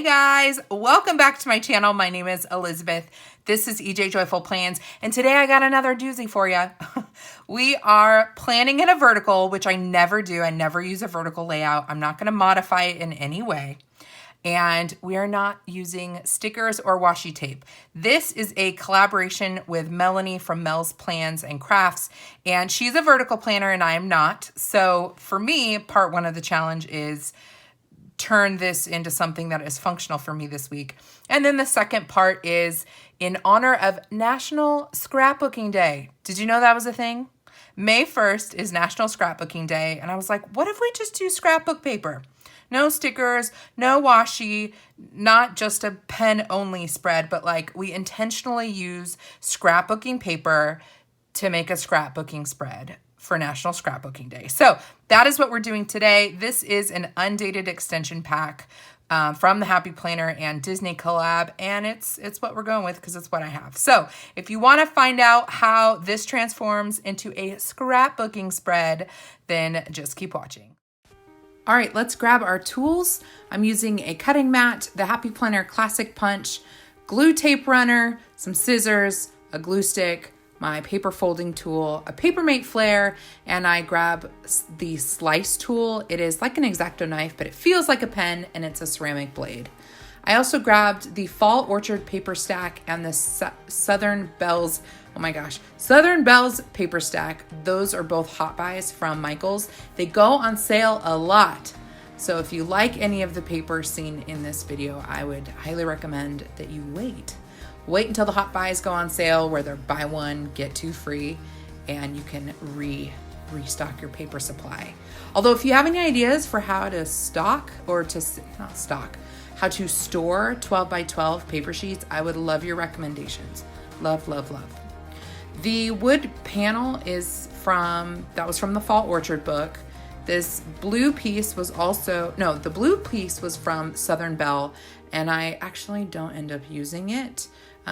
guys, welcome back to my channel. My name is Elizabeth. This is EJ Joyful Plans, and today I got another doozy for you. We are planning in a vertical, which I never do. I never use a vertical layout. I'm not going to modify it in any way. And we are not using stickers or washi tape. This is a collaboration with Melanie from Mel's Plans and Crafts, and she's a vertical planner and I am not. So for me, part one of the challenge is turn this into something that is functional for me this week. And then the second part is in honor of National Scrapbooking Day. Did you know that was a thing? May 1st is National Scrapbooking Day. And I was like, what if we just do scrapbook paper? No stickers, no washi, not just a pen only spread, but like we intentionally use scrapbooking paper to make a scrapbooking spread for National Scrapbooking Day. So that is what we're doing today. This is an undated extension pack from the Happy Planner and Disney collab, and it's what we're going with because it's what I have. So if you want to find out how this transforms into a scrapbooking spread, then just keep watching. All right, let's grab our tools. I'm using a cutting mat, the Happy Planner Classic Punch, glue tape runner, some scissors, a glue stick, my paper folding tool, a Papermate flare, and I grab the slice tool. It is like an X-Acto knife, but it feels like a pen and it's a ceramic blade. I also grabbed the Fall Orchard paper stack and the Southern Bells paper stack. Those are both hot buys from Michaels. They go on sale a lot. So if you like any of the paper seen in this video, I would highly recommend that you wait. Wait until the hot buys go on sale where they're buy one, get two free, and you can restock your paper supply. Although if you have any ideas for how to how to store 12 by 12 paper sheets, I would love your recommendations. Love, love, love. The wood panel that was from the Fall Orchard book. This blue piece was the blue piece was from Southern Belle, and I actually don't end up using it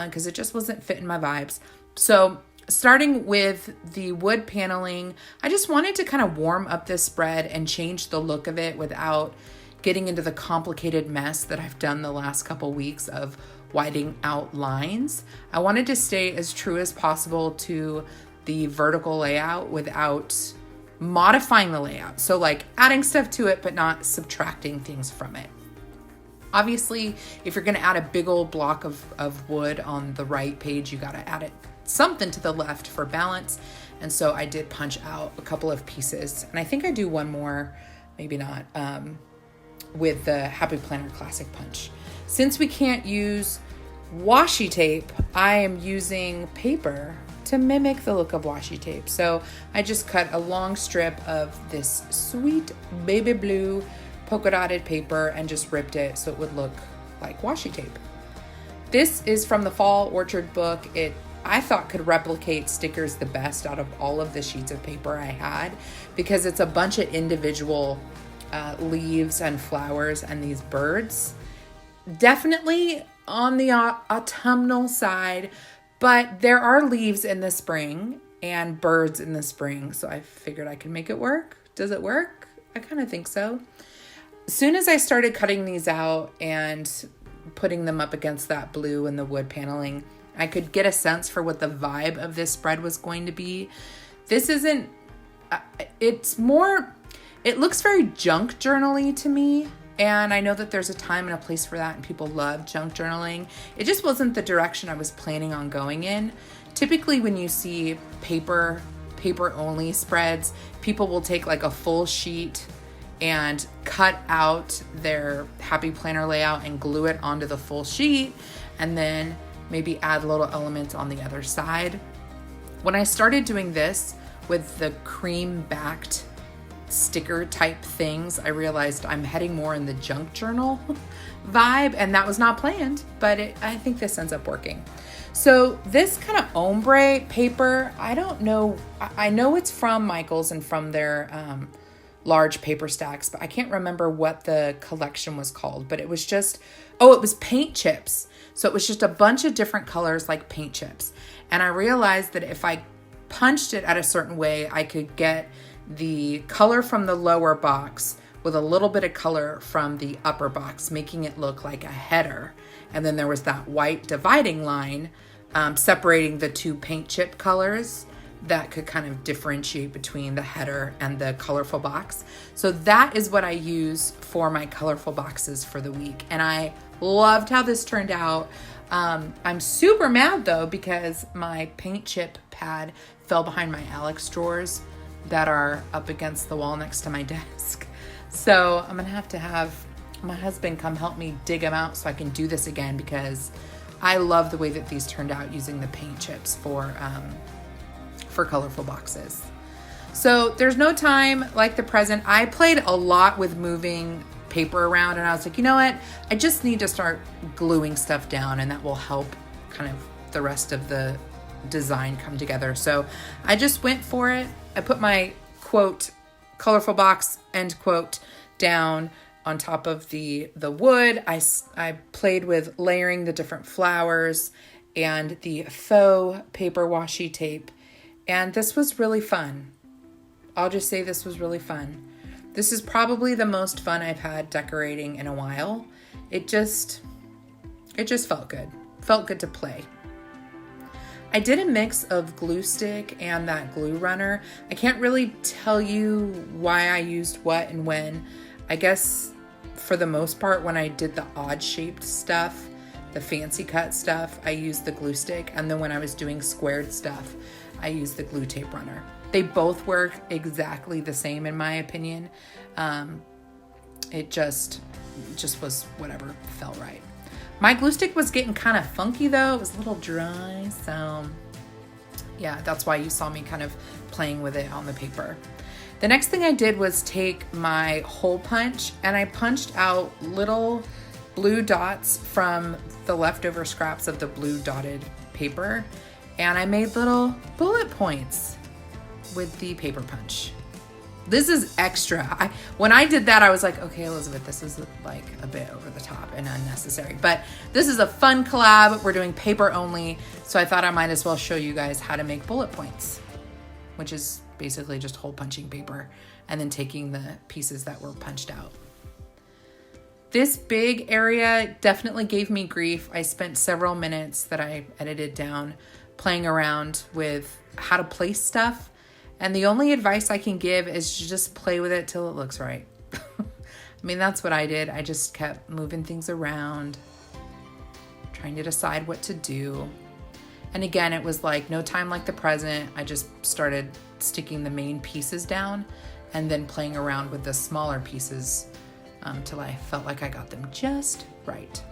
because it just wasn't fitting my vibes. So starting with the wood paneling, I just wanted to kind of warm up this spread and change the look of it without getting into the complicated mess that I've done the last couple weeks of whiting out lines. I wanted to stay as true as possible to the vertical layout without modifying the layout. So like adding stuff to it, but not subtracting things from it. Obviously, if you're gonna add a big old block of wood on the right page, you gotta add something to the left for balance. And so I did punch out a couple of pieces. And I think I do one more, maybe not, with the Happy Planner Classic Punch. Since we can't use washi tape, I am using paper to mimic the look of washi tape. So I just cut a long strip of this sweet baby blue polka dotted paper and just ripped it so it would look like washi tape. This is from the Fall Orchard book. I thought could replicate stickers the best out of all of the sheets of paper I had because it's a bunch of individual leaves and flowers and these birds. Definitely on the autumnal side, but there are leaves in the spring and birds in the spring. So I figured I could make it work. Does it work? I kind of think so. As soon as I started cutting these out and putting them up against that blue and the wood paneling, I could get a sense for what the vibe of this spread was going to be. This isn't, it looks very junk journal-y to me. And I know that there's a time and a place for that and people love junk journaling. It just wasn't the direction I was planning on going in. Typically when you see paper only spreads, people will take like a full sheet and cut out their Happy Planner layout and glue it onto the full sheet and then maybe add little elements on the other side. When I started doing this with the cream backed sticker type things, I realized I'm heading more in the junk journal vibe, and that was not planned, but I think this ends up working. So this kind of ombre paper, I don't know, I know it's from Michaels and from their large paper stacks, but I can't remember what the collection was called, but it was just, it was paint chips. So it was just a bunch of different colors like paint chips. And I realized that if I punched it at a certain way, I could get the color from the lower box with a little bit of color from the upper box, making it look like a header. And then there was that white dividing line separating the two paint chip colors that could kind of differentiate between the header and the colorful box. So that is what I use for my colorful boxes for the week. And I loved how this turned out. I'm super mad though, because my paint chip pad fell behind my Alex drawers that are up against the wall next to my desk. So I'm gonna have to have my husband come help me dig them out so I can do this again, because I love the way that these turned out using the paint chips for colorful boxes. So there's no time like the present. I played a lot with moving paper around, and I was like, you know what? I just need to start gluing stuff down, and that will help kind of the rest of the design come together. So I just went for it. I put my quote, colorful box, end quote, down on top of the wood. I played with layering the different flowers and the faux paper washi tape. And this was really fun. I'll just say this was really fun. This is probably the most fun I've had decorating in a while. It just felt good. Felt good to play. I did a mix of glue stick and that glue runner. I can't really tell you why I used what and when. I guess for the most part, when I did the odd shaped stuff, the fancy cut stuff, I used the glue stick. And then when I was doing squared stuff, I used the glue tape runner. They both work exactly the same in my opinion. It just was whatever felt right. My glue stick was getting kind of funky though. It was a little dry. So yeah, that's why you saw me kind of playing with it on the paper. The next thing I did was take my hole punch, and I punched out little blue dots from the leftover scraps of the blue dotted paper. And I made little bullet points with the paper punch. This is extra. When I did that, I was like, okay, Elizabeth, this is like a bit over the top and unnecessary. But this is a fun collab. We're doing paper only. So I thought I might as well show you guys how to make bullet points, which is basically just hole punching paper and then taking the pieces that were punched out. This big area definitely gave me grief. I spent several minutes that I edited down playing around with how to place stuff. And the only advice I can give is to just play with it till it looks right. I mean, that's what I did. I just kept moving things around, trying to decide what to do. And again, it was like no time like the present. I just started sticking the main pieces down and then playing around with the smaller pieces till I felt like I got them just right.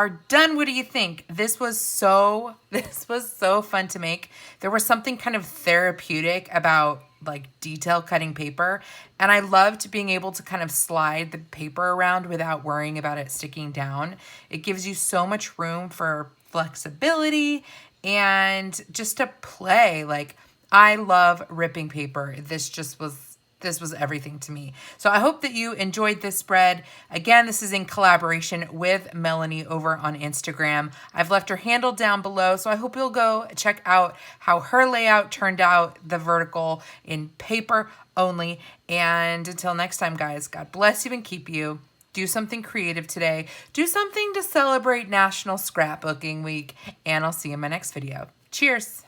are done. What do you think? This was so fun to make. There was something kind of therapeutic about like detail cutting paper, and I loved being able to kind of slide the paper around without worrying about it sticking down. It gives you so much room for flexibility and just to play. Like, I love ripping paper. This was everything to me. So I hope that you enjoyed this spread. Again, this is in collaboration with Melanie over on Instagram. I've left her handle down below, so I hope you'll go check out how her layout turned out, the vertical in paper only. And until next time, guys, God bless you and keep you. Do something creative today. Do something to celebrate National Scrapbooking Week, and I'll see you in my next video. Cheers.